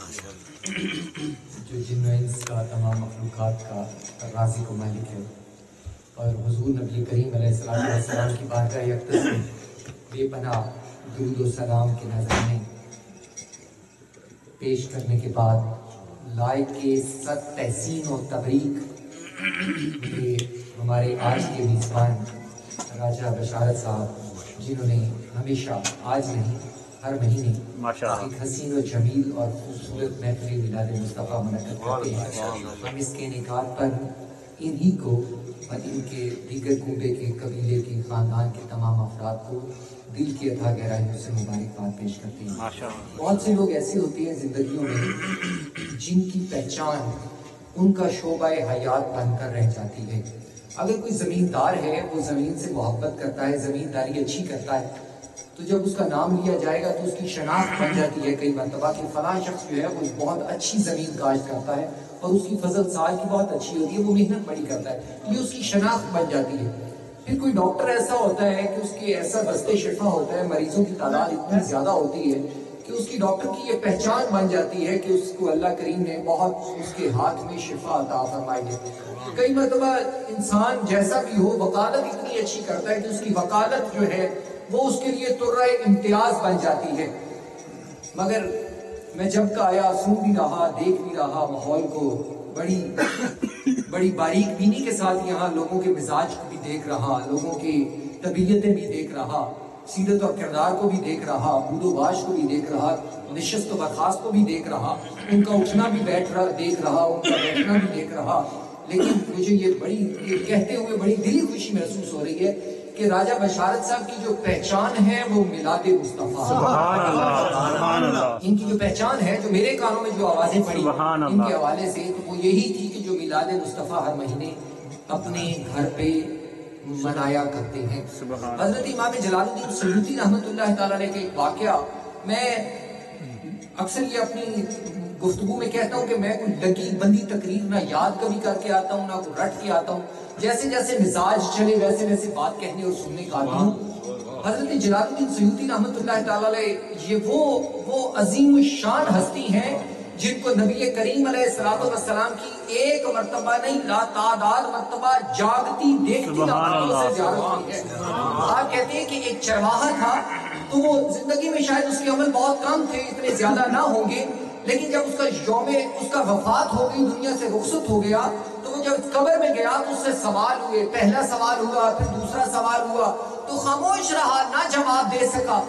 جو جن و انس کا تمام مخلوقات کا رازق و مالک ہے، اور حضور نبی کریم علیہ السلام کی بارگاہ اقدس میں بے پناہ درود و سلام کے نذرانے پیش کرنے کے بعد لائق کے صد تحسین و تبریک یہ ہمارے آج کے میزبان راجہ بشارت صاحب، جنہوں نے ہمیشہ آج نہیں ہر مہینے ایک حسین و جمیل اور خوبصورت محفل میلاد مصطفیٰ منعقد کرتے ہیں۔ ہم اس کے انعقاد پر انہی کو اور ان کے دیگر کنبے کے قبیلے کے خاندان کے تمام افراد کو دل کی عطا گہرائیوں سے مبارکباد پیش کرتے ہیں۔ بہت سے لوگ ایسے ہوتے ہیں زندگیوں میں جن کی پہچان ان کا شعبہ حیات بن کر رہ جاتی ہے۔ اگر کوئی زمیندار ہے، وہ زمین سے محبت کرتا ہے، زمینداری اچھی کرتا ہے، تو جب اس کا نام لیا جائے گا تو اس کی شناخت بن جاتی ہے کئی مرتبہ کہ فلاں شخص جو ہے وہ بہت اچھی زمین کاشت کرتا ہے اور اس کی فصل سال کی بہت اچھی ہوتی ہے، وہ محنت بڑی کرتا ہے، یہ اس کی شناخت بن جاتی ہے۔ پھر کوئی ڈاکٹر ایسا ہوتا ہے کہ اس کے ایسا بستے شفا ہوتا ہے، مریضوں کی تعداد اتنی زیادہ ہوتی ہے کہ اس کی ڈاکٹر کی یہ پہچان بن جاتی ہے کہ اس کو اللہ کریم نے بہت اس کے ہاتھ میں شفا عطا فرمائی ہے۔ کئی مرتبہ انسان جیسا بھی ہو وکالت اتنی اچھی کرتا ہے کہ اس کی وکالت جو ہے وہ اس کے لیے ترہ امتیاز بن جاتی ہے۔ مگر میں جب کا آیا سن بھی رہا، دیکھ بھی رہا ماحول کو، بڑی باریک بینی کے ساتھ یہاں لوگوں کے مزاج کو بھی دیکھ رہا، لوگوں کی طبیعتیں بھی دیکھ رہا، سیرت اور کردار کو بھی دیکھ رہا، بود و باش کو بھی دیکھ رہا، نشست و برخاست کو بھی دیکھ رہا، ان کا اٹھنا بھی دیکھ رہا، ان کا بیٹھنا بھی دیکھ رہا، لیکن مجھے یہ کہتے ہوئے بڑی دلی خوشی محسوس ہو رہی ہے کہ راجہ بشارت صاحب کی جو پہچان ہے وہ میلاد مصطفیٰ، سبحان اللہ، ان کی جو پہچان ہے، جو میرے کانوں میں جو آوازیں پڑی ان کے حوالے سے، تو وہ یہی تھی کہ جو میلاد مصطفیٰ ہر مہینے اپنے گھر پہ منایا کرتے ہیں۔ حضرت امام جلال الدین سیوطی رحمۃ اللہ تعالیٰ علیہ کا ایک واقعہ، میں اکثر یہ اپنی گفتگو میں کہتا ہوں کہ میں کوئی لگی بندی تقریر نہ یاد کبھی کر کے آتا ہوں، نہ کوئی رٹ کے آتا ہوں، جیسے جیسے مزاج چلے ویسے ویسے بات کہنے اور سننے کا آتا ہوں۔ حضرت جلال الدین سیوطی رحمۃ اللہ تعالیٰ علیہ یہ وہ عظیم الشان ہستی ہیں جن کو نبی کریم علیہ السلام کی ایک مرتبہ نہیں لاتعداد مرتبہ جاگتی دیکھتی آنکھوں سے زیارت ہوئی ہے۔ آپ کہتے ہیں کہ ایک چرواہا تھا، تو وہ زندگی میں شاید اس کے عمل بہت کم تھے، اتنے زیادہ نہ ہوں گے، لیکن جب اس کا وفات ہو گئی، دنیا سے رخصت ہو گیا، تو وہ جب قبر میں گیا تو اس سے سوال ہوئے، پہلا سوال ہوا، پھر دوسرا سوال ہوا، تو خاموش رہا، نہ جواب دے سکا۔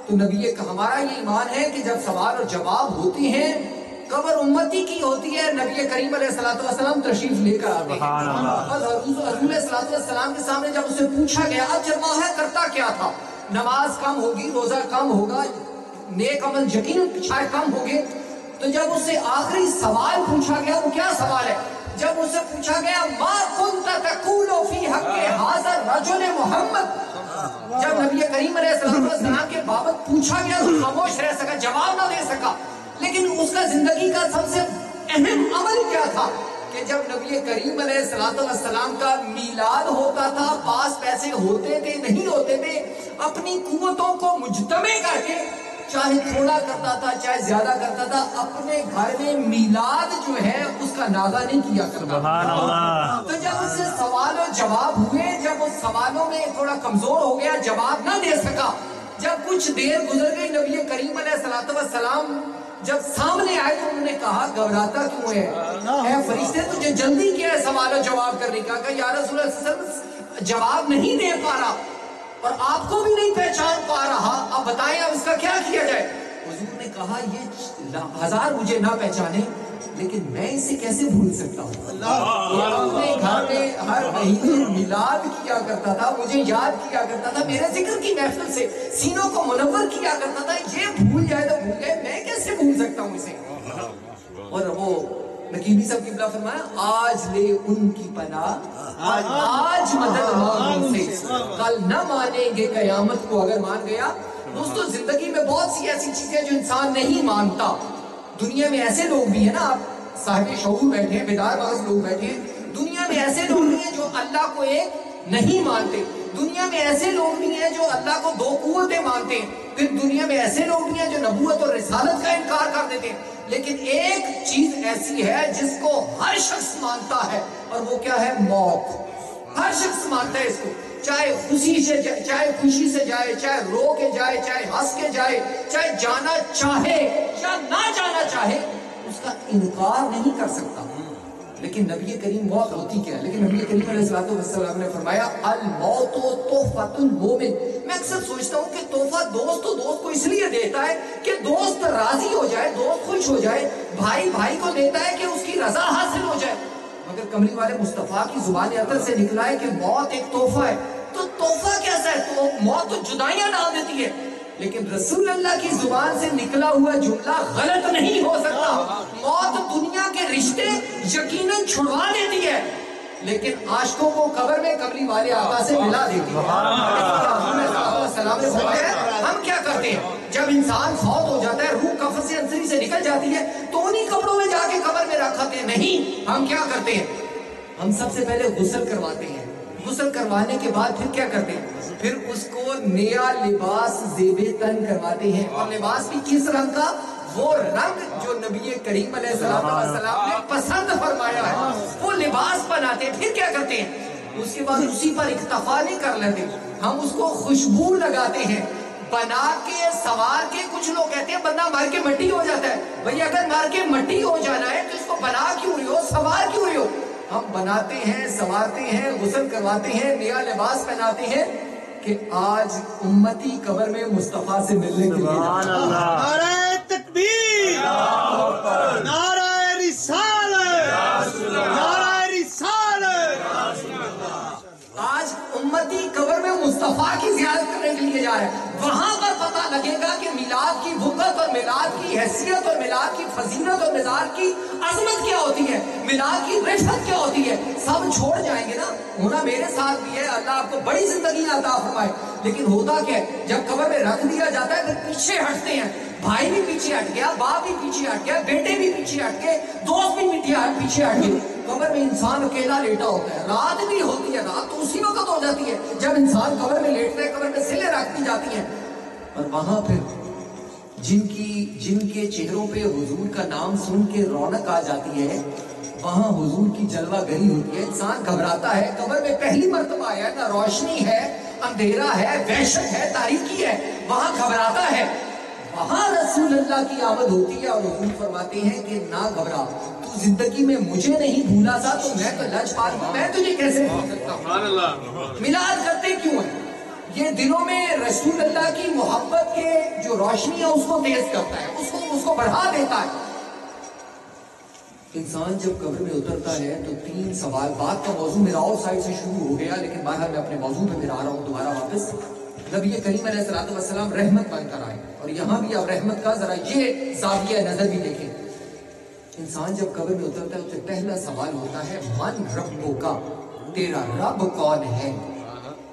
تو نبی کا ہمارا یہ ایمان ہے کہ جب سوال اور جواب ہوتے ہیں، قبر امتی کی ہوتی ہے، نبی کریم علیہ السلام تشریف لے کر آتے ہیں۔ حضور علیہ السلام کے سامنے جب اسے پوچھا گیا اب چرواہا کرتا کیا تھا، نماز کم ہوگی، روزہ کم ہوگا، نیک عمل یقین شاید کم ہوگے، تو جب اس سے آخری سوال پوچھا گیا، وہ کیا سوال ہے؟ جب اس سے پوچھا گیا ما کنت تقول فی حق ھذا الرجل محمد، جب نبی کریم علیہ السلام کے بابت پوچھا گیا تو خاموش رہ سکا، جواب نہ دے سکا، لیکن اس کا زندگی کا سب سے اہم عمل کیا تھا کہ جب نبی کریم علیہ السلام کا میلاد ہوتا تھا، پاس پیسے ہوتے تھے نہیں ہوتے تھے، اپنی قوتوں کو مجتمع کر کے چاہے تھوڑا کرتا تھا چاہے زیادہ کرتا تھا، اپنے گھر میں میلاد جو ہے اس کا ناغہ نہیں کیا کرتا تھا۔ تو جب اس سے سوال و جواب ہوئے، جب اس سوالوں میں تھوڑا کمزور ہو گیا، جواب نہ دے سکا، جب کچھ دیر گزر گئی، نبی کریم علیہ السلام جب سامنے آئے تو انہوں نے کہا گھبراتا کیوں ہے؟ اے فرشتے تجھے جلدی کیا ہے سوال و جواب کرنے کا؟ کہ یا رسول اللہ جواب نہیں دے پا رہا اور آپ کو بھی نہیں پہچان پا رہا، اب بتائیں اب اس کا کیا کیا جائے؟ حضور نے کہا یہ ہزار مجھے نہ پہچانے لیکن میں اسے کیسے بھول سکتا ہوں؟ یہ اپنے گھر میں ہر مہینے میلاد کیا کرتا تھا، مجھے یاد کیا کرتا تھا، میرے ذکر کی محفل سے سینوں کو منور کیا کرتا تھا، یہ بھول جائے تو بھول جائے، میں کیسے بھول سکتا ہوں اسے؟ اور وہ نقیبی صاحب قبلہ فرمایا آج لے ان کی پناہ، آج مدد مانگ ان سے، کل نہ مانیں گے قیامت کو اگر مان گیا۔ دوستو زندگی میں بہت سی ایسی چیزیں جو انسان نہیں مانتا، دنیا میں ایسے لوگ بھی ہیں نا، آپ صاحب شعور بیٹھے ہیں، بیدار مغز لوگ بیٹھے ہیں، دنیا میں ایسے لوگ بھی ہیں جو اللہ کو ایک نہیں مانتے، دنیا میں ایسے لوگ بھی ہیں جو اللہ کو دو قوتیں مانتے ہیں، پھر دنیا میں ایسے لوگ بھی ہیں جو نبوت اور رسالت کا انکار کر دیتے ہیں، لیکن ایک چیز ایسی ہے جس کو ہر شخص مانتا ہے، اور وہ کیا ہے؟ موت۔ ہر شخص مانتا ہے اس کو، چاہے خوشی سے جائے، چاہے رو کے جائے، چاہے ہنس کے جائے، چاہے جانا چاہے یا نہ جانا چاہے، اس کا انکار نہیں کر سکتا۔ لیکن نبی کریم موت ہوتی کیا ہے؟ لیکن نبی کریم علیہ السلام نے فرمایا الموت تحفۃ المومن۔ میں اکثر سوچتا ہوں کہ تحفہ دوست کو اس لیے دیتا ہے کہ دوست راضی ہو جائے، دوست خوش ہو جائے، بھائی کو دیتا ہے کہ اس کی رضا حاصل ہو جائے۔ مگر کملی والے مصطفیٰ کی زبان اطہر سے نکلا ہے کہ موت ایک تحفہ ہے، تو تحفہ کیسا ہے؟ تو موت تو جدائیاں ڈال دیتی ہے، لیکن رسول اللہ کی زبان سے نکلا ہوا جملہ غلط نہیں ہو سکتا۔ موت دنیا کے رشتے یقیناً چھڑوا دیتی ہے، لیکن عاشقوں کو قبر میں کملی والے آقا سے ملا دیتی ہے۔ ہم کیا کرتے ہیں؟ جب انسان فوت ہو جاتا ہے، روح کفن سے انسری سے نکل جاتی ہے، تو انہی کپڑوں میں جا کے قبر میں رکھتے ہیں؟ نہیں، ہم کیا کرتے ہیں؟ ہم سب سے پہلے غسل کرواتے ہیں، غسل کروانے کے بعد پھر کیا کرتے ہیں؟ پھر اس کو نیا لباس زیب تن کرواتے ہیں، اور لباس بھی کس رنگ کا؟ وہ رنگ جو نبی کریم علیہ السلام نے پسند فرمایا ہے، وہ لباس بناتے ہیں۔ پھر کیا کرتے ہیں؟ اس کے بعد اسی پر اکتفا نہیں کر لیتے، ہم اس کو خوشبو لگاتے ہیں، بنا کے سوار کے۔ کچھ لوگ کہتے ہیں بندہ مر کے مٹی ہو جاتا ہے، بھئی اگر مر کے مٹی ہو جانا ہے تو اس کو بنا کیوں رہی ہو، سوار کیوں رہی ہو؟ ہم بناتے ہیں، سوارتے ہیں، غسل کرواتے ہیں، نیا لباس پہناتے ہیں کہ آج امتی قبر میں مصطفیٰ سے ملنے کے لیے جاتا ہے۔ نعرہ تکبیر، نعرہ رسالت، نعرہ رسالت۔ آج امتی قبر میں مصطفیٰ کی زیارت کرنے کے لیے جا رہے ہیں، وہاں پر پتہ لگے گا کہ میلاد کی وقت اور میلاد کی حیثیت اور میلاد کی فضیلت اور میلاد کی عظمت کیا ہوتی ہے، میلاد کی رفعت کیا ہوتی ہے۔ سب چھوڑ جائیں گے نا، ہونا میرے ساتھ بھی ہے، اللہ آپ کو بڑی زندگی عطا فرمائے، لیکن ہوتا کیا ہے؟ جب قبر میں رکھ دیا جاتا ہے پھر پیچھے ہٹتے ہیں، بھائی بھی پیچھے ہٹ گیا، باپ بھی پیچھے ہٹ گیا، بیٹے بھی پیچھے ہٹ گئے، دوست بھی پیچھے ہٹ گئے۔ قبر میں انسان اکیلا لیٹا ہوتا ہے، رات بھی ہوتی ہے، رات تو اسی وقت ہو جاتی ہے جب انسان قبر میں لیٹتا ہے، قبر میں سلیں رکھ دی جاتی ہیں، اور وہاں پھر جن کے چہروں پہ حضور کا نام سن کے رونق آ جاتی ہے، وہاں حضور کی جلوہ گری ہوتی ہے، انسان گھبراتا ہے۔ قبر میں پہلی مرتبہ آیا ہے، نہ روشنی ہے، اندھیرا ہے، وحشت ہے، تاریکی ہے، وہاں گھبراتا ہے۔ وہاں رسول اللہ کی آمد ہوتی ہے اور حضور فرماتے ہیں کہ نہ گھبرا، تو زندگی میں مجھے نہیں بھولا تھا تو میں تو لجپال ہوں، میں تجھے کیسے بھول سکتا ہوں؟ میلاد کرتے کیوں ہیں؟ یہ دلوں میں رسول اللہ کی محبت کے جو روشنی ہے اس کو تیز کرتا ہے، اس کو بڑھا دیتا ہے۔ انسان جب قبر میں اترتا ہے تو 3 سوال، بات کا موضوع میرا اور سائڈ سے شروع ہو گیا، لیکن باہر میں اپنے موضوع پہ پھر آ رہا ہوں دوبارہ واپس۔ نبی کریم علیہ السلام رحمت بن کر آئے، اور یہاں بھی آپ رحمت کا ذرا یہ زاویہ نظر بھی دیکھیں۔ انسان جب قبر میں اترتا ہے تو پہلا سوال ہوتا ہے من ربک، تیرا رب کون ہے؟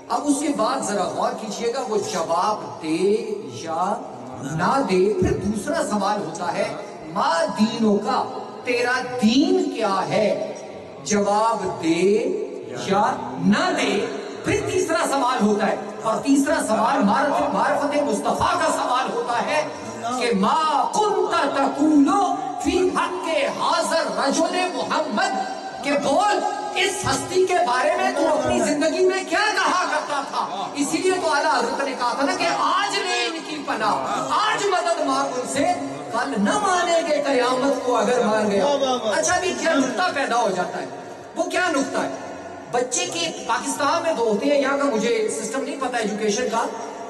اب اس کے بعد ذرا غور کیجئے گا، وہ جواب دے یا نہ دے۔ پھر دوسرا سوال ہوتا ہے ما دینوں کا، تیرا دین کیا ہے؟ جواب دے یا نہ دے۔ پھر تیسرا سوال ہوتا ہے، اور تیسرا سوال معرفت مصطفیٰ کا سوال ہوتا ہے کہ ما کنت تقول فی حق حاضر رجل محمد، کہ بول اس ہستی کے بارے میں تو اپنی زندگی میں کیا کہا کرتا تھا۔ اسی لیے تو اعلیٰ حضرت نے کہا تھا نا کہ آج لے ان کی پناہ، آج مدد مانگ ان سے، کل نہ مانیں گے قیامت کو اگر مان گیا۔ اچھا بھی کیا نقطہ پیدا ہو جاتا ہے، وہ کیا نقطہ ہے؟ بچے کے پاکستان میں تو ہوتے ہیں، یہاں کا مجھے سسٹم نہیں پتا ایجوکیشن کا،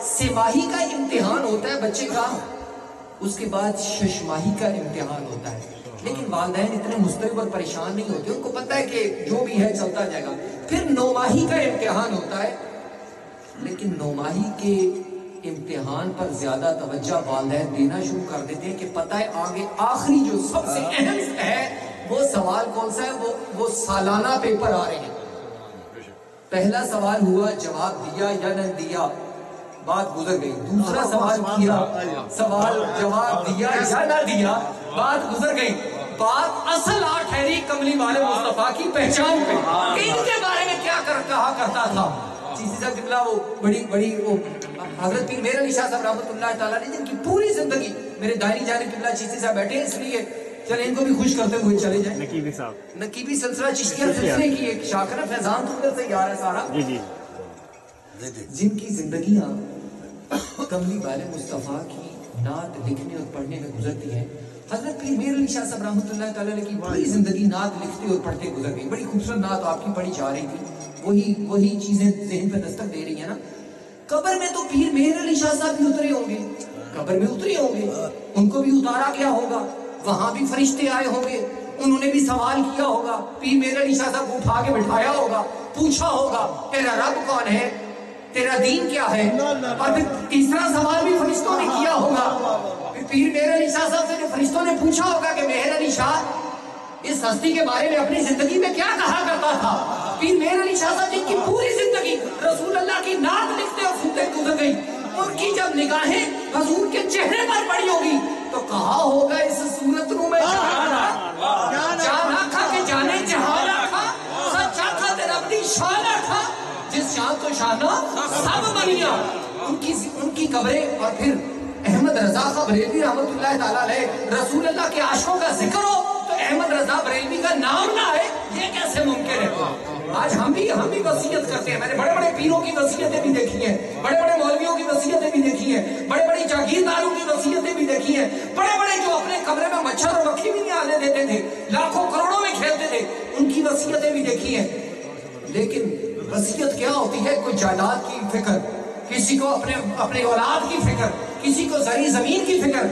سماہی کا امتحان ہوتا ہے بچے کا، اس کے بعد ششماہی کا امتحان ہوتا ہے، لیکن والدین اتنے مضطرب اور پریشان نہیں ہوتے، ان کو پتہ ہے کہ جو بھی ہے چلتا جائے گا۔ پھر نوماہی کا امتحان ہوتا ہے، لیکن نوماہی کے امتحان پر زیادہ توجہ والدین دینا شروع کر دیتے ہیں کہ پتہ ہے آگے آخری جو سب سے اہم ہے وہ سوال کون سا ہے، وہ سالانہ پیپر آ رہے ہیں۔ پہلا سوال ہوا، جواب دیا یا نہ دیا، بات گزر گئی۔ دوسرا سوال کیا، جواب دیا یا نہ دیا، بات گزر گئی۔ بات اصل آ ٹھہری کملی والے مصطفیٰ کی پہچان پہ کہ ان کے بارے میں کیا کہا کرتا تھا۔ چیزی صاحب قبلہ وہ بڑی وہ حضرت پیر میر علی شاہ صاحب رحمۃ اللہ تعالیٰ نے جن کی پوری زندگی میرے دائنی جانب قبلہ چشتی صاحب بیٹھے ہیں، اس لیے چلیں ان کو بھی خوش کرتے ہوئے چلے جائیں. نقیبی صاحب، نقیبی سلسلہ چشتیہ سلسلے کی ایک شاخر فیضان تو ادھر سے ہی آ رہا ہے سارا. جی جی، جن کی زندگیاں کملی والے مصطفیٰ کی نعت لکھنے اور پڑھنے میں گزرتی ہیں. حضرت پیر میر علی شاہ صاحب رحمۃ اللہ تعالیٰ علیہ کی پوری زندگی نعت لکھتے اور پڑھتے گزر گئی. بڑی خوبصورت نعت آپ کی پڑھی جا رہی تھی، وہی چیزیں ذہن پہ دستک دے رہی ہیں نا. قبر میں تو پیر میر علی شاہ صاحب بھی اترے ہوں گے، قبر میں اترے ہوں گے، ان کو بھی اتارا کیا ہوگا، وہاں بھی فرشتے آئے ہوں گے، انہوں نے بھی سوال کیا ہوگا. پیر میر علی شاہ صاحب کو اٹھا کے بٹھایا ہوگا، پوچھا ہوگا تیرا رب کون ہے، تیرا دین کیا ہے. اور پھر تیسرا سوال بھی فرشتوں نے کیا ہوگا. پھر پیر میر علی شاہ صاحب سے جو فرشتوں نے پوچھا ہوگا کہ مہر علی شاہ اس ہستی کے بارے میں اپنی زندگی میں کیا کہا کرتا تھا. پیر میر علی شاہ صاحب جن کی پوری زندگی رسول اللہ کی نعت لکھتے اور سنتے گزر گئی، ان کی جب نگاہیں حضور کے چہرے پر پڑی ہوگی تو کہا ہوگا اس صورت رو میں جان آکھا کہ جانے جہان آکھا، سچ آکھا تیرا اپنی شان آکھا، جس شان تو شانہ سب بنیا. ان کی قبریں. اور پھر احمد رضا خاں بریلوی رحمۃ اللہ تعالیٰ علیہ، رسول اللہ کے عاشقوں کا ذکر ہو تو احمد رضا بریلوی کا نام نہ آئے، یہ کیسے ممکن ہے. آج ہم بھی وصیت کرتے ہیں. میں نے بڑے بڑے پیروں کی وصیتیں بھی دیکھی ہیں، بڑے بڑے مولویوں کی وصیتیں بھی دیکھی ہیں، بڑے بڑے جاگیرداروں کی وصیتیں بھی دیکھی ہیں، بڑے بڑے جو اپنے کمرے میں مچھر اور مکھی بھی نہیں آنے دیتے تھے، لاکھوں کروڑوں میں کھیلتے تھے، ان کی وصیتیں بھی دیکھی ہیں. لیکن وصیت کیا ہوتی ہے؟ کوئی جائیداد کی فکر، کسی کو اپنے اولاد کی فکر، کسی کو زرعی زمین کی فکر.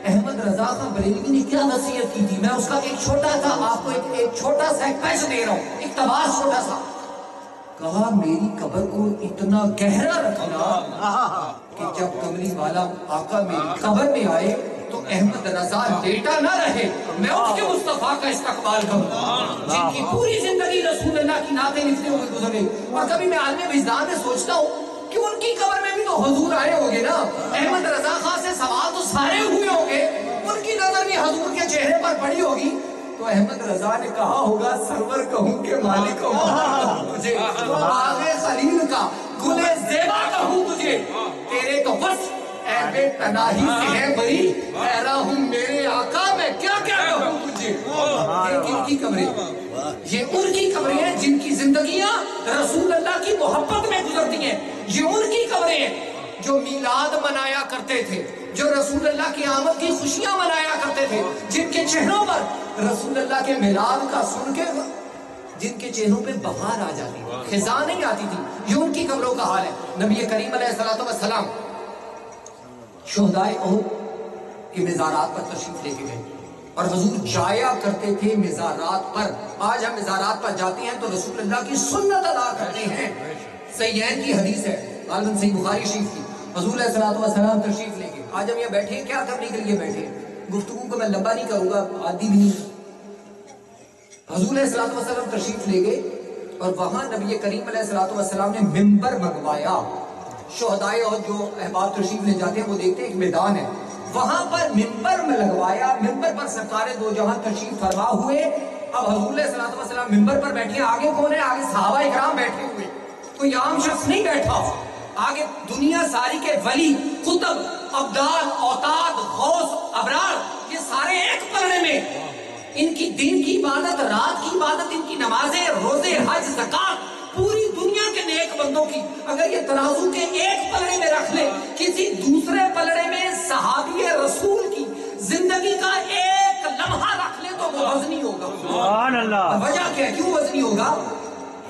احمد رضا خاں بریلوی نے کیا وصیت کی تھی؟ میں اس کا ایک چھوٹا سا آپ کو ایک چھوٹا سا ایک پیج دے رہا ہوں، اقتباس چھوٹا سا. کہا میری قبر کو اتنا گہرا رکھنا کہ جب کملی والا آقا میری قبر میں آئے تو احمد رضا لیٹا نہ رہے، میں اٹھ کے مصطفیٰ کا استقبال کروں. جن کی پوری زندگی رسول اللہ کی نعتیں لکھتے ہوئے گزر گئی. اور کبھی میں عالم وجدان میں سوچتا ہوں کہ ان کی قبر میں بھی تو حضور آئے ہوں گے نا. احمد رضا خاں سے سوال تو سارے ہوئے ہوں گے، ان کی نظر بھی حضور کے چہرے پر پڑی ہوگی. تو احمد رضا نے کہا ہوگا سرور کہوں کہ مالک ہوں تجھے، باغ خلیل کا گل زیبا کہوں تجھے، تیرے تو بس عیب تناہی سے ہے بری، حیران ہوں میرے آقا میں کیا کیا کہوں تجھے. یہ کن کی قبریں؟ یہ ان کی قبریں ہیں جن کی زندگیاں رسول اللہ کی محبت میں گزرتی ہیں. یہ ان کی قبریں ہیں جو میلاد منایا کرتے تھے، جو رسول اللہ کی آمد کی خوشیاں منایا کرتے تھے، جن کے چہروں پر رسول اللہ کے میلاد کا سن کے جن کے چہروں پہ بہار آ جاتی تھی، خزاں نہیں آتی تھی. یہ ان کی قبروں کا حال ہے. نبی کریم علیہ السلام شہدائے احد کے مزارات پر تشریف لے کے گئے اور حضور جایا کرتے تھے مزارات پر. آج ہم مزارات پر جاتے ہیں تو رسول اللہ کی سنت ادا کرتے ہیں. صحیحین کی حدیث ہے، غالباً صحیح بخاری شریف کی. حضور علیہ السلام تشریف لے گئے. آج ہم یہ بیٹھے ہیں کیا کرنے کے لیے بیٹھے ہیں؟ گفتگو کو میں لمبا نہیں کروں گا، عادی بھی نہیں. حضور علیہ السلام تشریف لے گئے اور وہاں نبی کریم علیہ السلام نے ممبر منگوایا. شہدائے اور جو احباب تشریف لے جاتے ہیں وہ دیکھتے ہیں ایک میدان ہے، وہاں پر ممبر میں لگوایا. ممبر پر سرکار دو جہاں تشریف فرما ہوئے. اب حضور علیہ السلام ممبر پر بیٹھے ہیں. آگے کون ہے؟ آگے صحابہ اکرام بیٹھے ہوئے، کوئی عام شخص نہیں بیٹھا. آگے دنیا ساری کے ولی، قطب، ابدال، اوتاد، غوث، ابرار، یہ سارے ایک پلڑے میں. ان کی دن کی عبادت، رات کی عبادت، ان کی نمازیں، روزے، حج، زکات، پوری دنیا کے نیک بندوں کی اگر یہ ترازو کے ایک پلڑے میں رکھ لے، کسی دوسرے پلڑے میں صحابی رسول کی زندگی کا ایک لمحہ رکھ لے تو وہ وزنی ہوگا. سبحان اللہ. وجہ کیا ہے کیوں وزنی ہوگا؟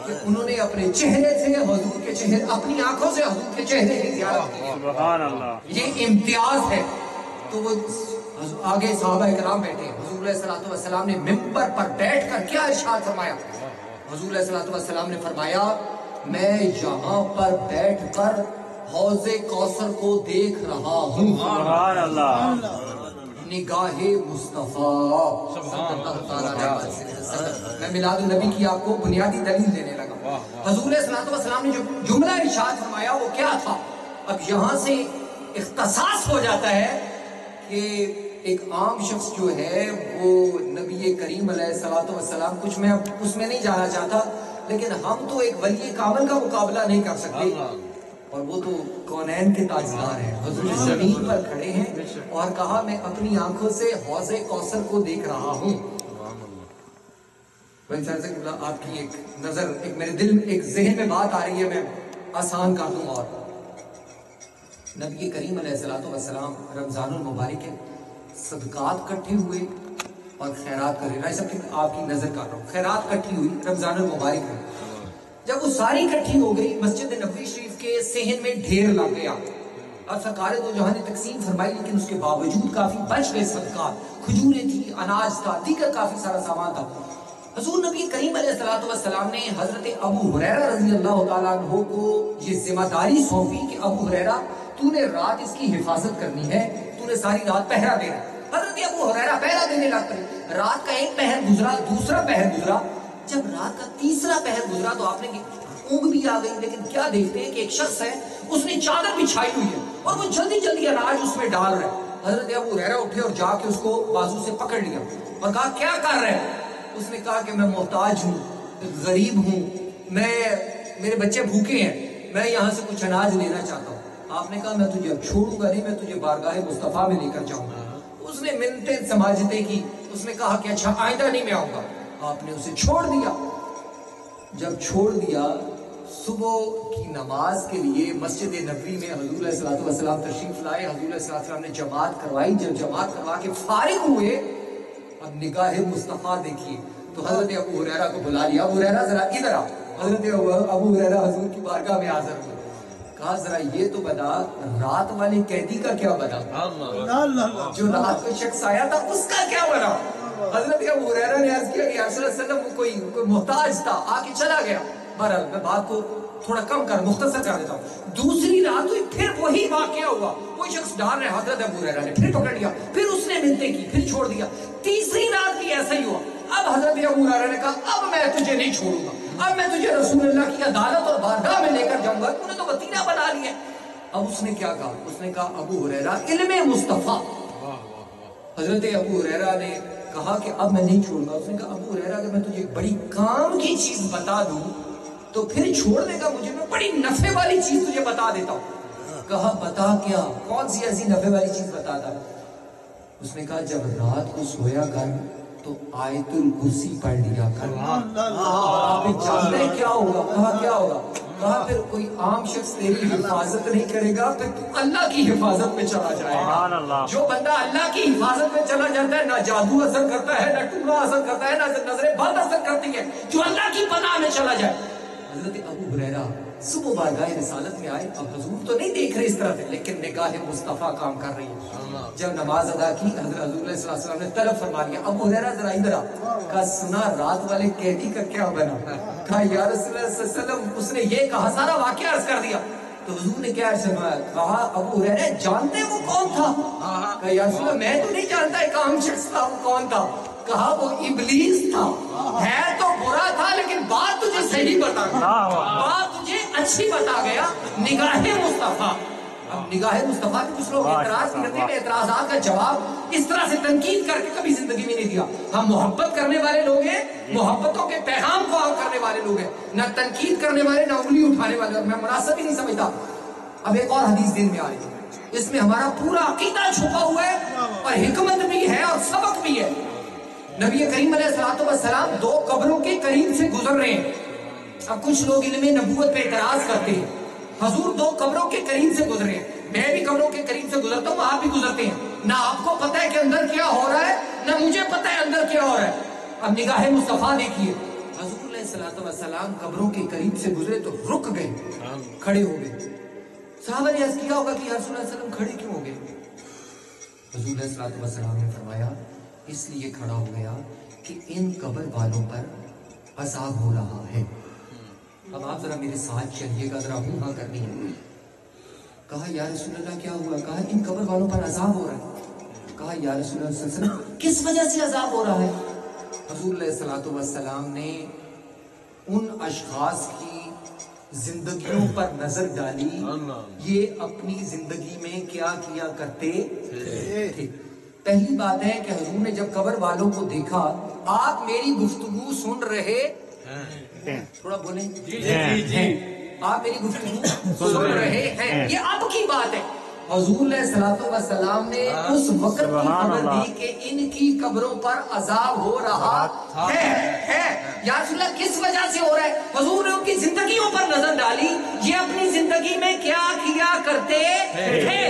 کہ انہوں نے اپنے چہرے سے حضور کے چہرے، اپنی آنکھوں سے حضور کے چہرے کی زیارت کی. سبحان اللہ. یہ امتیاز ہے. تو وہ آگے صحابہ اکرام بیٹھے. حضور علیہ السلام نے ممبر پر بیٹھ کر کیا ارشاد فرمایا؟ حضور علیہ السلام نے فرمایا میں یہاں پر بیٹھ کر حوض کوثر کو دیکھ رہا ہوں. سبحان اللہ. نگاہ مصطفیٰ میں میلاد النبی کی آپ کو بنیادی دلیل دینے لگا. حضور علیہ السلام نے جو جملہ ارشاد فرمایا وہ کیا تھا؟ اب یہاں سے اختصاص ہو جاتا ہے کہ ایک عام شخص جو ہے وہ نبی کریم علیہ السلام، کچھ میں اس میں نہیں جانا چاہتا، لیکن ہم تو ایک ولی کامل کا مقابلہ نہیں کر سکتے. اور وہ تو کونین کے تاجدار ہیں. حضور زمین پر کھڑے ہیں اور کہا میں اپنی آنکھوں سے حوض کوثر کو دیکھ رہا ہوں. آپ کی ایک نظر، ایک میرے دل میں، ایک ذہن میں بات آ رہی ہے، میں آسان کر دوں. اور نبی کریم علیہ الصلوۃ والسلام رمضان المبارک ہے، صدقات کٹھے ہوئے اور خیرات کر رہے ہیں. آپ کی نظر کر رہا ہوں، خیرات کٹھی ہوئی رمضان المبارک میں. جب وہ ساری کٹھی ہو گئی، مسجد نبوی شریف کے صحن میں ڈھیر لگ گیا. اب سرکار دو جہاں نے تقسیم فرمائی، لیکن اس کے باوجود کافی بچ گئے صدقات. کھجوریں تھی، اناج تھا، دیگر کافی سارا سامان تھا. حضور نبی کریم علیہ الصلوۃ والسلام نے حضرت ابو ہریرہ رضی اللہ تعالیٰ عنہ کو یہ ذمہ داری سونپی کہ ابو ہریرہ تو نے رات اس کی حفاظت کرنی ہے، تو نے ساری رات پہرا دینا. حضرت ابو ہریرہ پہرا دینے لگ پڑے. رات کا ایک پہر گزرا، دوسرا پہر گزرا. جب رات کا تیسرا پہر گزرا تو آپ نے اونگ بھی آ گئی. لیکن کیا دیکھتے ہیں کہ ایک شخص ہے، اس نے چادر بچھائی ہوئی ہے اور وہ جلدی جلدی اناج اس میں ڈال رہا ہے. حضرت ابو ہریرہ اٹھے اور جا کے اس کو بازو سے پکڑ لیا اور کہا کیا کر رہے ہیں؟ اس نے کہا کہ میں محتاج ہوں، غریب ہوں، میرے بچے بھوکے ہیں، میں یہاں سے کچھ اناج لینا چاہتا ہوں. آپ نے کہا میں تجھے اب چھوڑوں گا نہیں، میں تجھے بارگاہ مصطفیٰ میں لے کر جاؤں گا. اس نے منتیں سماجتیں کی. اس نے کہا کہ اچھا آئندہ نہیں میں آؤں گا. آپ نے اسے چھوڑ دیا. جب چھوڑ دیا، صبح کی نماز کے لیے مسجد نبوی میں حضور علیہ الصلوۃ والسلام تشریف لائے. حضور علیہ السلام نے جماعت کروائی. جب جماعت کروا کے فارغ ہوئے، اب نگاہ مصطفیٰ دیکھیے تو حضرت ابو ہریرہ کو بلا لیا. ابو ہریرہ ذرا ادھر آ. حضرت ابو ہریرہ حضور کی بارگاہ میں حاضر ہوئے. کہا ذرا یہ تو بتا، رات والے قیدی کا کیا بنا؟ جو رات کو شخص آیا تھا اس کا کیا بنا؟ حضرت ابو ہریرہ نے عرض کیا کہ یا رسول اللہ صلی اللہ علیہ وسلم کوئی محتاج تھا، آ کے چلا گیا. بہرحال میں بات کو تھوڑا کم مختصر کر دیتا ہوں. دوسری رات ہوئی، پھر وہی واقعہ ہوا. کوئی شخص ڈال رہے، حضرت ابو ہریرہ نے پھر پکڑ لیا، پھر اس نے منتیں کی، پھر چھوڑ دیا. تیسری رات بھی ایسا ہی ہوا. اب حضرت ابو ہریرہ نے کہا اب میں تجھے نہیں چھوڑوں گا، اب میں تجھے رسول اللہ کی عدالت اور بارگاہ میں لے کر جاؤں گا. تو نے تو وطینہ بنا لیا. اب اس نے کیا کہا؟ اس نے کہا ابو ہریرہ علم مصطفیٰ. حضرت ابو ہریرہ نے کہا کہ اب میں نہیں چھوڑوں گا. اس نے کہا ابو ہریرہ اگر میں تجھے ایک بڑی کام کی چیز بتا دوں تو پھر چھوڑ دے گا مجھے؟ میں بڑی نفع والی چیز تجھے بتا دیتا ہوں. کہا بتا کیا؟ کون سی ایسی نفع والی چیز بتا دا؟ اس نے کہا جب رات کو سویا کر تو آیت الکرسی پڑھ لیا کر. آپ جانتے ہیں کیا ہوگا؟ کہا کیا ہوگا؟ کہا پھر کوئی عام شخص تیری حفاظت نہیں کرے گا، پھر تو اللہ کی حفاظت میں چلا جائے گا. جو بندہ اللہ کی حفاظت میں چلا جاتا ہے، نہ جادو اثر کرتا ہے، نہ ٹونا اثر کرتا ہے، نہ نظریں بد اثر کرتی ہے. جو اللہ کی پناہ میں چلا جائے. حضرت ابو ہریرہ صبح بارگاہ رسالت میں آئے. اب حضور تو نہیں دیکھ رہے اس طرح سے، لیکن نگاہ مصطفیٰ کام کر رہی ہے. جب نماز ادا کی، حضرت حضور علیہ السلام نے طلب فرما لیا ابو ہریرہ ذرا ادھر آ. کہا سنا رات والے قیدی کا کیا بنا؟ کہا یا رسول اللہ صلی اللہ علیہ وسلم اس نے یہ کہا، سارا واقعہ عرض کر دیا. تو حضور نے کیا عرض فرمایا؟ کہا ابو ہریرہ جانتے وہ کون تھا؟ کہا یا رسول اللہ میں تو نہیں جانتا ایک عام شخص تھا. وہ کون تھا؟ کہا وہ ابلیس تھا. ہے تو برا تھا لیکن بات تجھے صحیح بتا گیا، بات تجھے اچھی بتا گیا. نگاہ مصطفیٰ. اب نگاہ مصطفیٰ کے کچھ لوگ اعتراض کرتے ہیں، اعتراضات کا جواب اس طرح سے تنقید کر کے کبھی زندگی میں نہیں دیا. ہم محبت کرنے والے لوگ ہیں، محبتوں کے پیغام کو عام کرنے والے لوگ ہیں، نہ تنقید کرنے والے، نہ انگلی اٹھانے والے. میں مناسب ہی نہیں سمجھتا. اب ایک اور حدیث دل میں آ رہی ہے، اس میں ہمارا پورا عقیدہ چھپا ہوا ہے اور حکمت بھی ہے اور سبق بھی ہے. نبی کریم علیہ الصلوۃ والسلام 2 قبروں کے قریب سے گزر رہے ہیں. اب کچھ لوگ علم نبوت پہ اعتراض کرتے ہیں. حضور 2 قبروں کے قریب سے گزرے ہیں. میں بھی قبروں کے قریب سے گزرتا ہوں، آپ بھی گزرتے ہیں. نہ آپ کو پتہ ہے کہ اندر کیا ہو رہا ہے، نہ مجھے پتہ ہے اندر کیا ہو رہا ہے. اب نگاہ مصطفیٰ دیکھیے. حضور علیہ الصلوۃ والسلام قبروں کے قریب سے گزرے تو رک گئے، کھڑے ہو گئے. صحابہ نے عرض کیا ہوگا کہ یا رسول اللہ صلی اللہ علیہ وسلم کھڑے کیوں ہو گئے؟ حضور علیہ الصلوۃ والسلام نے فرمایا اس لیے کھڑا ہو گیا کہ ان قبر والوں پر عذاب ہو رہا ہے. اب آپ ذرا میرے ساتھ چلیے گا، ذرا ہوں ہاں کرنی ہے. کہا یا رسول اللہ کیا ہوا؟ کہا ان قبر والوں پر عذاب ہو رہا ہے. کہا یا رسول اللہ صلی اللہ علیہ وسلم کس وجہ سے عذاب ہو رہا ہے؟ حضور علیہ الصلوۃ والسلام نے ان اشخاص کی زندگیوں پر نظر ڈالی، یہ اپنی زندگی میں کیا کیا کرتے تھے. پہلی بات ہے کہ حضور نے جب قبر والوں کو دیکھا، آپ میری گفتگو سن رہے، تھوڑا بولیں جی. آپ میری گفتگو سن رہے ہیں، یہ اب کی بات ہے۔ حضور علیہ الصلوۃ والسلام نے اس وقت کی خبر دی کہ ان کی قبروں پر عذاب ہو رہا ہے۔ یا رسول اللہ کس وجہ سے ہو رہا ہے؟ حضور نے ان کی زندگیوں پر نظر ڈالی، یہ اپنی زندگی میں کیا کیا کرتے تھے۔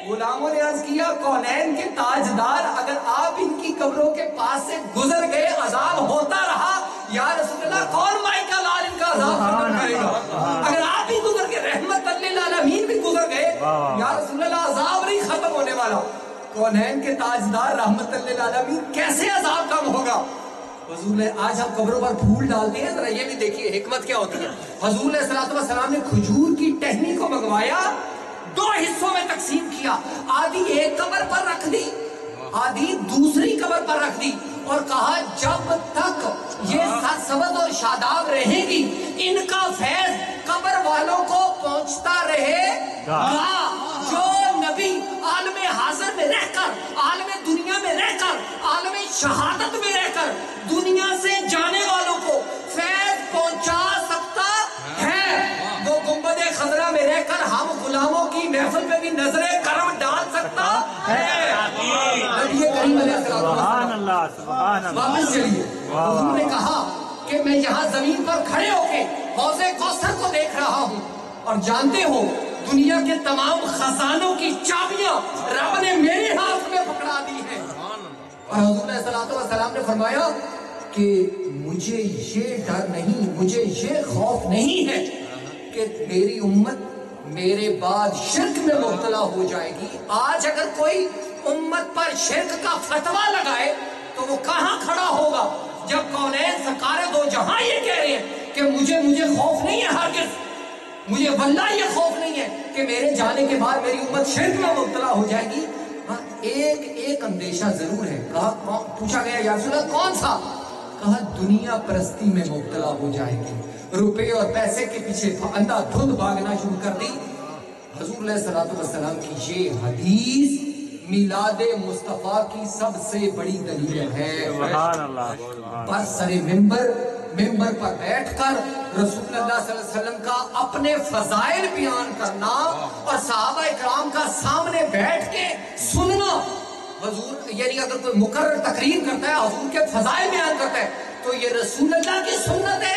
غلاموں نے عرض کیا کونین کے تاجدار، اگر آپ ان کی قبروں کے پاس سے گزر گئے عذاب ہوتا رہا، یا رسول اللہ کون مائی کا لال ان کا عذاب ختم کرے گا؟ اگر آپ بھی گزر گئے، رحمت للعالمین بھی گزر گئے، یا رسول اللہ عذاب نہیں ختم ہونے والا۔ کونین کے تاجدار رحمت للعالمین، کیسے عذاب کم ہوگا؟ حضور نے آج ہم قبروں پر پھول ڈالتے ہیں، ذرا یہ بھی دیکھیے حکمت کیا ہوتی ہے۔ حضور علیہ الصلوۃ والسلام نے کھجور کی ٹہنی کو منگوایا، 2 حصوں میں تقسیم کیا، آدھی ایک قبر پر رکھ دی، آدھی دوسری قبر پر رکھ دی، اور کہا جب تک یہ سرسبز اور شاداب رہیں گی ان کا فیض قبر والوں کو پہنچتا رہے گا۔ جو نبی عالم حاضر میں رہ کر، عالم دنیا میں رہ کر، عالم شہادت میں رہ کر دنیا سے جانے والوں کو فیض پہنچا سکتا ہے، وہ گنبد خضرا میں رہ کر ہم غلاموں کی محفل میں بھی نظر کرم ڈال سکتا ہے۔ نبی کریم علیہ سبحان اللہ، سبحان اللہ۔ واپس چلیے، حضور نے کہا کہ میں یہاں زمین پر کھڑے ہو کے حوض کوثر کو دیکھ رہا ہوں، اور جانتے ہو دنیا کے تمام خزانوں کی چابیاں رب نے میرے ہاتھ میں پکڑا دی ہیں۔ اور حضور علیہ الصلوۃ والسلام نے فرمایا کہ مجھے یہ ڈر نہیں، مجھے یہ خوف نہیں ہے کہ میری امت میرے بعد شرک میں مبتلا ہو جائے گی۔ آج اگر کوئی امت پر شرک کا فتویٰ لگائے تو وہ کہاں کھڑا ہوگا جب کونین سرکار دو جہاں یہ کہہ رہے ہیں کہ مجھے خوف نہیں ہے، ہرگز مجھے واللہ یہ خوف نہیں ہے کہ میرے جانے کے بعد میری امت شرک میں مبتلا ہو جائے گی۔ ہاں ایک اندیشہ ضرور ہے۔ کہا پوچھا گیا یا رسول اللہ کون سا؟ کہا دنیا پرستی میں مبتلا ہو جائے گی، روپے اور پیسے کے پیچھے اندھا دھند بھاگنا شروع کر دی۔ حضور علیہ الصلوۃ والسلام کی یہ حدیث میلاد مصطفیٰ کی سب سے بڑی دلیل ہے۔ سبحان اللہ۔ پر سر ممبر پر بیٹھ کر رسول اللہ صلی اللہ علیہ وسلم کا اپنے فضائل بیان کرنا اور صحابہ اکرام کا سامنے بیٹھ کے سننا، حضور یعنی اگر کوئی مقرر تقریر کرتا ہے حضور کے فضائل بیان کرتا ہے تو یہ رسول اللہ کی سنت ہے۔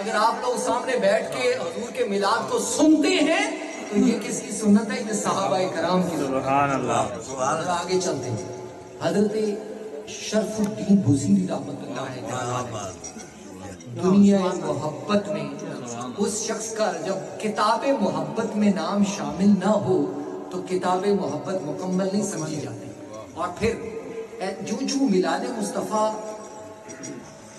اگر آپ لوگ سامنے بیٹھ کے حضور کے میلاد کو سنتے ہیں تو یہ کس کی سنت ہے؟ یہ صحابہ کرام کی سنت ہے۔ سبحان اللہ۔ آگے چلتے ہیں۔ حضرت شرف الدین بصیری رحمۃ اللہ علیہ دنیا محبت میں اس شخص کا جب کتاب محبت میں نام شامل نہ ہو تو کتاب محبت مکمل نہیں سمجھی جاتی۔ اور پھر جو میلاد مصطفیٰ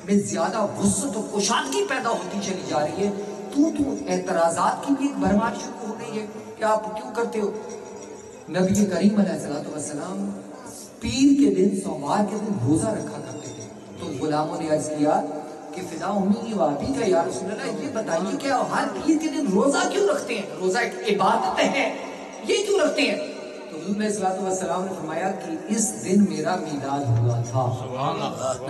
میں زیادہ وسعت و کشادگی پیدا ہوتی چلی جا رہی ہے، تو اعتراضات کی بھی ایک بھرمار شروع ہو گئی ہے کہ آپ کیوں کرتے ہو؟ نبی کریم علیہ الصلوۃ والسلام پیر کے دن، سوموار کے دن روزہ رکھا کرتے تھے، تو غلاموں نے عرض کیا کہ فدا امی و ابی کا یا رسول اللہ یہ بتائیے کہ ہر پیر کے دن روزہ کیوں رکھتے ہیں؟ روزہ ایک عبادت ہے، یہ کیوں رکھتے ہیں؟ تو حضور علیہ الصلوۃ والسلام نے فرمایا کہ اس دن میرا میلاد ہوا تھا۔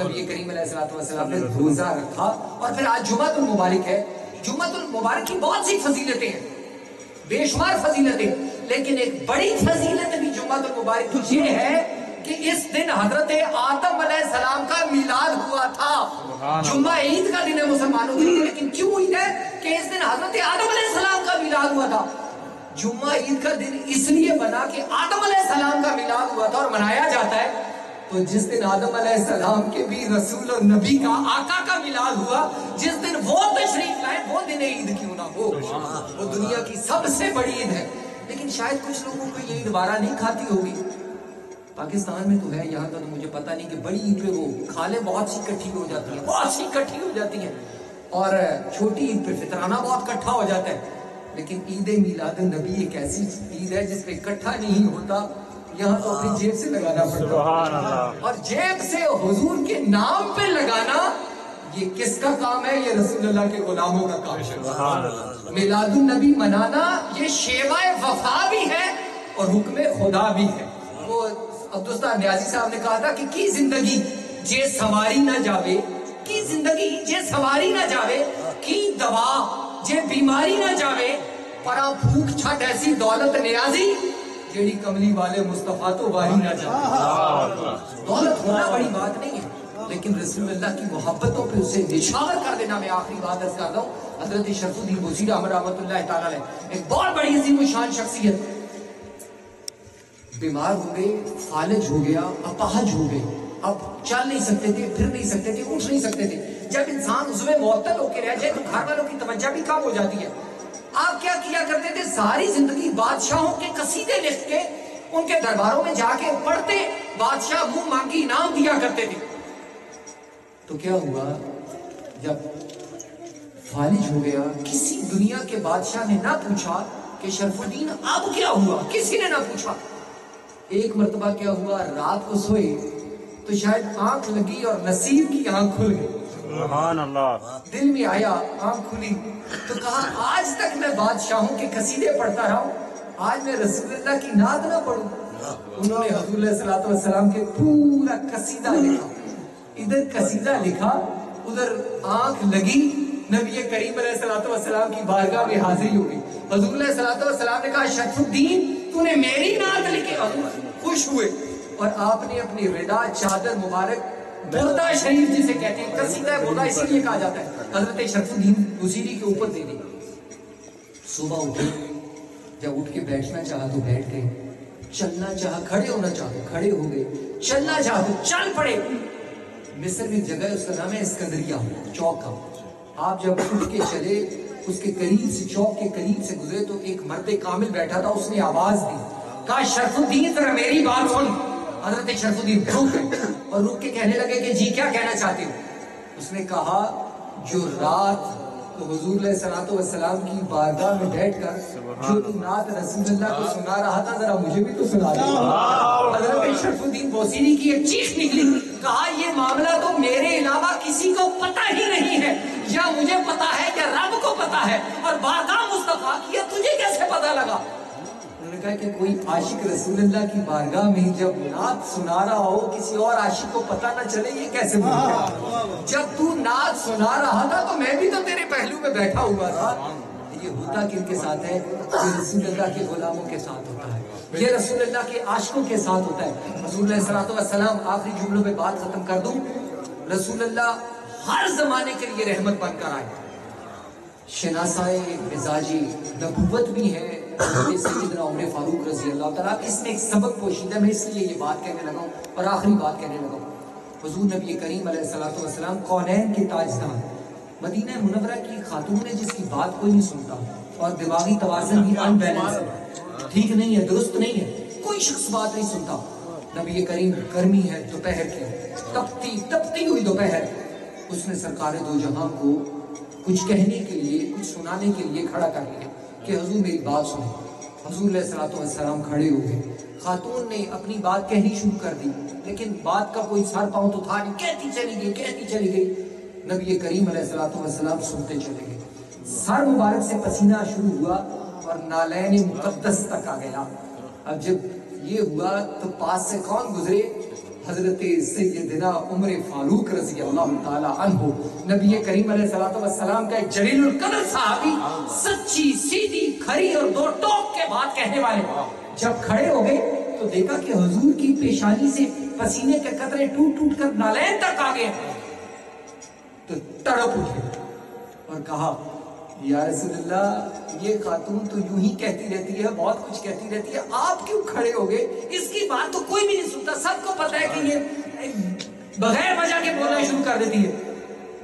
نبی کریم علیہ الصلوۃ والسلام نے روزہ رکھا۔ اور پھر آج جمعۃ المبارک ہے، جمعۃ المبارک کی بہت سی فضیلتیں ہیں، بے شمار فضیلتیں، لیکن ایک بڑی فضیلت بھی جمعۃ المبارک کی یہ ہے کہ اس دن حضرت آدم علیہ السلام کا میلاد ہوا تھا۔ جمعہ عید کا دن ہے مسلمانوں کے لیے، لیکن کیوں عید ہے کہ اس دن حضرت آدم علیہ السلام کا میلاد ہوا تھا۔ جمعہ عید کا دن اس لیے بنا کہ آدم علیہ السلام کا میلاد ہوا تھا اور منایا جاتا ہے، تو جس دن آدم علیہ السلام کے بھی رسول اور نبی کا آقا کا میلاد ہوا، جس دن وہ تشریف لائے، وہ دن عید کیوں نہ ہو؟ وہ دنیا کی سب سے بڑی عید ہے۔ لیکن شاید کچھ لوگوں کو یہ عید بارہ نہیں کھاتی ہوگی، پاکستان میں تو ہے، یہاں کا تو مجھے پتہ نہیں کہ بڑی عید پہ وہ کھالیں بہت سی کٹھی ہو جاتی ہیں، بہت سی کٹھی ہو جاتی ہیں، اور چھوٹی عید پہ فطرانہ بہت کٹھا ہو جاتا ہے۔ لیکن عید میلاد النبی ایک ایسی عید ہے جس پہ اکٹھا نہیں ہوتا، یہاں تو اپنی جیب سے لگانا پڑتا ہے، اور جیب سے حضور کے نام پہ لگانا یہ کس کا کام ہے؟ یہ رسول اللہ کے غلاموں کا کام ہے۔ میلاد النبی منانا یہ شیوہ وفا بھی ہے اور حکم خدا بھی ہے۔ وہ عبدالستان نیازی صاحب نے کہا تھا کہ کی زندگی جے سواری نہ جاوے، کی زندگی جے سواری نہ جاوے، کی دوا جے بیماری نہ جاوے پرا بھوک چھٹ ایسی دولت نیازی جیڑی کملی والے مصطفیٰ تو واہی نہ جاوے. دولت ہونا بڑی بات نہیں ہے لیکن رسول اللہ کی محبتوں پہ اسے نشاور کر دینا. میں آخری بات عرض کرتا ہوں. حضرت شرف الدین بوصیری احمد رحمۃ اللہ تعالیٰ علیہ ایک بہت بڑی عظیم و شان شخصیت, بیمار ہو گئے, فالج ہو گیا, اپاہج ہو گئے, اب چل نہیں سکتے تھے, پھر نہیں سکتے تھے, اٹھ نہیں سکتے تھے. جب انسان عضو معطل ہو کے رہ جائے تو گھر والوں کی توجہ بھی کم ہو جاتی ہے. آپ کیا کیا کرتے تھے؟ ساری زندگی بادشاہوں کے قصیدے لکھ کے ان کے درباروں میں جا کے پڑھتے, بادشاہ منہ مانگی انعام دیا کرتے تھے. تو کیا ہوا جب فالج ہو گیا, کسی دنیا کے بادشاہ نے نہ پوچھا کہ شرف الدین اب کیا ہوا, کسی نے نہ پوچھا. ایک مرتبہ کیا ہوا, رات کو سوئے تو شاید آنکھ لگی اور نصیب کی آنکھ کھل گئی. سبحان اللہ. دل میں آیا, آنکھ کھلی تو کہا آج تک میں بادشاہوں کے قصیدے پڑھتا رہا ہوں, آج میں رسول اللہ کی نعت نہ پڑھوں. انہوں نے حضور علیہ الصلوۃ والسلام کے پورا قصیدہ لکھا, ادھر قصیدہ لکھا, ادھر آنکھ لگی, نبی کریم علیہ الصلوۃ والسلام کی بارگاہ میں حاضری ہو گئی. حضور علیہ الصلوۃ والسلام نے کہا شرف الدین تو نے میری نعت لکھی. حضور خوش ہوئے اور آپ نے اپنی ردا چادر مبارک بردہ شریف جسے کہتے ہیں, قصیدہ بردہ اسی لیے کہا جاتا ہے, حضرت شرف الدین بوصیری کے اوپر دے دی. صبح اٹھے, جب اٹھ کے بیٹھنا چاہا تو بیٹھ گئے, چلنا چاہا, کھڑے ہونا چاہا تو کھڑے ہو گئے, چلنا چاہا تو چل پڑے. مصر میں جگہ ہے, اس کا نام ہے اسکندریہ چوک کا. آپ جب اٹھ کے چلے, اس کے قریب سے, چوک کے قریب سے گزرے تو ایک مرد کامل بیٹھا تھا, اس نے آواز دی, کہا شرف الدین ذرا میری بات سن. حضرت شرف الدین رک گئے اور رک کے کہنے لگے کہ جی کیا کہنا چاہتے ہو. اس نے کہا جو رات تو حضور علیہ الصلوۃ والسلام کی بارگاہ میں بیٹھ کر جو تو نعت رسول اللہ کو سنا رہا تھا, ذرا مجھے بھی تو سنا دے. حضرت شرف الدین بوصیری کی ایک چیخ نکلی, کہا یہ معاملہ تو میرے علاوہ کسی کو پتہ ہی نہیں ہے, یا مجھے پتا ہے یا رب کو پتا ہے, اور بارگاہ مصطفیٰ کی تجھے کیسے پتا لگا. انہوں نے کہا کہ کوئی عاشق رسول اللہ کی بارگاہ میں جب نعت سنا رہا ہو, کسی اور عاشق کو پتہ نہ چلے, یہ کیسے ممکن؟ جب تو نعت سنا رہا تھا تو میں بھی تو تیرے پہلو میں بیٹھا ہوا تھا. یہ ہوتا کن کے ساتھ ہے؟ یہ رسول اللہ کے غلاموں کے ساتھ ہوتا ہے, یہ رسول اللہ کے عاشقوں کے ساتھ ہوتا ہے. رسول اللہ صلی اللہ علیہ وسلم, آخری جملوں میں بات ختم کر دوں, رسول اللہ ہر زمانے کے لیے رحمت بن کر آئے. شناسائے مزاجی نبوت بھی ہے سیدنا عمر فاروق رضی اللہ تعالیٰ. اس میں ایک سبق پوشیدہ, میں اس لیے یہ بات کہنے لگا ہوں اور آخری بات کہنے لگا ہوں. حضور نبی کریم علیہ الصلوۃ والسلام کونین کے تاجدار, مدینہ منورہ کی خاتون ہے جس کی بات کوئی نہیں سنتا, اور دماغی توازن بھی ان بیلنس ہے, ٹھیک نہیں ہے, درست نہیں ہے, کوئی شخص بات نہیں سنتا. نبی کریم گرمی ہے دوپہر کی, تپتی ہوئی دوپہر, اس نے سرکار دو جہاں کو کچھ کہنے کے لیے, کچھ سنانے کے لیے کھڑا کر لیا کہ حضور میری بات سنیں. حضور علیہ الصلوۃ والسلام کھڑے ہو گئے. خاتون نے اپنی بات کہنی شروع کر دی, لیکن بات کا کوئی سر پاؤں تو تھا نہیں, کہتی چلی گئی. نبی کریم علیہ الصلوۃ والسلام سنتے چلے گئے. سر مبارک سے پسینہ شروع ہوا اور نالین مقدس تک آ گیا. اب جب یہ ہوا تو پاس سے کون گزرے؟ حضرت سیدنا عمر فاروق رضی اللہ تعالی عنہ, نبی کریم علیہ الصلوۃ والسلام کا ایک جلیل القدر صحابی, سچی سیدھی کھری اور دو ٹوک کے بات کہنے والے. جب کھڑے ہو گئے تو دیکھا کہ حضور کی پیشانی سے پسینے کے قطرے ٹوٹ ٹوٹ کر نالین تک آ گئے. تو تڑپ اٹھے اور کہا یا رسول اللہ یہ خاتون تو یوں ہی کہتی رہتی ہے, بہت کچھ کہتی رہتی ہے, آپ کیوں کھڑے ہو گئے؟ اس کی بات تو کوئی بھی نہیں سنتا, سب کو پتا ہے کہ یہ بغیر وجہ کے بولنا شروع کر دیتی ہے.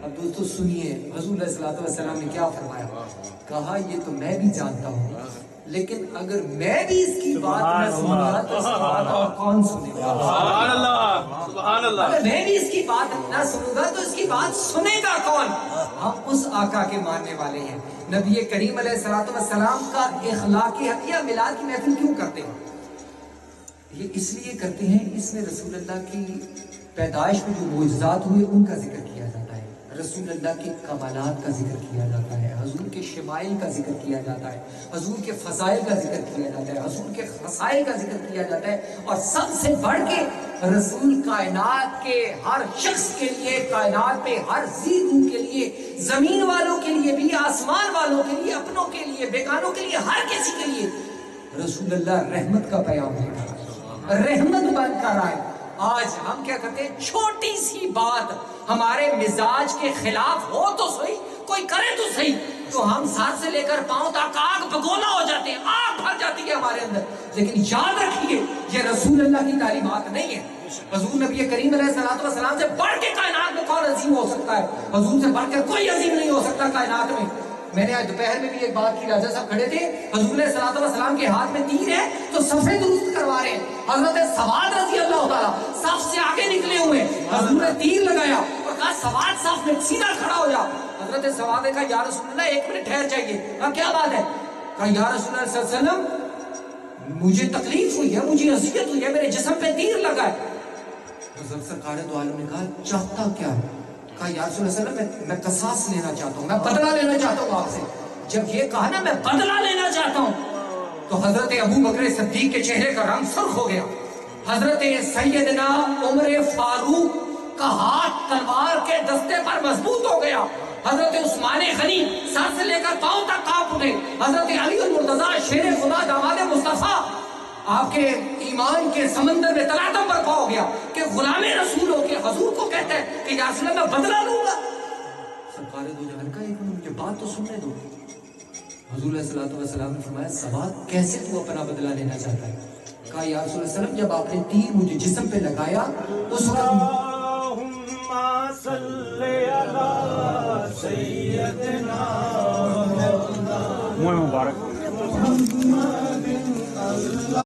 اب دوستو سنیے حضور علیہ الصلوۃ والسلام نے کیا فرمایا. کہا یہ تو میں بھی جانتا ہوں, لیکن اگر میں بھی اس کی بات نہ سنوں گا تو اس کی بات اور کون سنے گا؟ سبحان اللہ, سبحان اللہ. اگر میں بھی اس کی بات نہ سنوں گا تو اس کی بات سنے گا کون؟ ہم اس آقا کے ماننے والے ہیں. نبی کریم علیہ الصلوۃ والسلام کا اخلاق حقیقہ میلاد کی محفل کیوں کرتے ہیں؟ یہ اس لیے کرتے ہیں, اس میں رسول اللہ کی پیدائش میں جو معجزات ہوئے ان کا ذکر کیا جاتا ہے. رسول اللہ کے کمالات کا ذکر کیا جاتا ہے، حضور کے شمائل کا ذکر کیا جاتا ہے، حضور کے فضائل کا ذکر کیا جاتا ہے، حضور کے خصائل کا ذکر کیا جاتا ہے، اور سب سے بڑھ کے رسول کائنات کے ہر شخص کے لیے، کائنات میں ہر ذی روح کے لیے، زمین والوں کے لیے بھی، آسمان والوں کے لیے، اپنوں کے لیے، بیگانوں کے لیے، ہر کسی کے لیے رسول اللہ رحمت کا پیام دے رہا ہے، رحمت بن کر آئے۔ آج ہم کیا کرتے ہیں، چھوٹی سی بات ہمارے مزاج کے خلاف ہو تو صحیح، کوئی کرے تو صحیح، تو ہم سر سے لے کر پاؤں تک آگ بگولا ہو جاتے ہیں، آگ بھر جاتی ہے ہمارے اندر۔ لیکن یاد رکھیے یہ رسول اللہ کی تعلیمات نہیں ہے۔ حضور نبی کریم علیہ السلام سے بڑھ کے کائنات میں کون عظیم ہو سکتا ہے؟ حضور سے بڑھ کر کوئی عظیم نہیں ہو سکتا کائنات میں۔ میں نے آج دوپہر میں بھی ایک بات کی، راجہ صاحب کھڑے تھے، حضور علیہ السلام کے ہاتھ میں تیر ہے تو صفیں درست کروا رہے ہیں، حضرت سواد رضی اللہ تعالیٰ صف سے آگے نکلے ہوئے، حضور نے تیر لگایا اور کہا سواد صف میں سیدھا کھڑا ہو جا۔ حضرت سواد نے کہا یا رسول اللہ 1 منٹ ٹھہر جائیے۔ کہا کیا بات ہے؟ کہا یا رسول اللہ صلی اللہ علیہ وسلم مجھے تکلیف ہوئی ہے، مجھے اذیت ہوئی ہے، میرے جسم پہ تیر لگا ہے۔ حضرت سرکار دو عالم نے کہا چاہتا کیا ہے؟ کہا یا رسول اللہ صلی اللہ علیہ وسلم میں قصاص لینا چاہتا ہوں، میں بدلہ لینا چاہتا ہوں آپ سے۔ جب یہ کہا نا میں بدلہ لینا چاہتا ہوں، تو حضرت ابو بکر صدیق کے چہرے کا رنگ سرخ ہو گیا۔ حضرت سیدنا عمر فاروق کا ہاتھ تلوار کے دستے پر مضبوط ہو گیا۔ حضرت عثمان غنی سر سے لے کر پاؤں تک کانپ اٹھے۔ حضرت علی المرتضیٰ شیر خدا داماد مصطفیٰ، آپ کے ایمان کے سمندر میں تلاطم برپا ہو گیا کہ غلام رسول ہو کے حضور کو کہتا ہے کہ یا رسول اللہ میں بدلہ لوں گا۔ سرکار دو جہان کا ایک منٹ مجھے بات تو سننے دو۔ حضور علیہ السلام نے فرمایا سواد کیسے تو اپنا بدلہ لینا چاہتا ہے؟ کہا یا رسول اللہ جب آپ نے تیر مجھے جسم پہ لگایا اس وقت muy mubarak.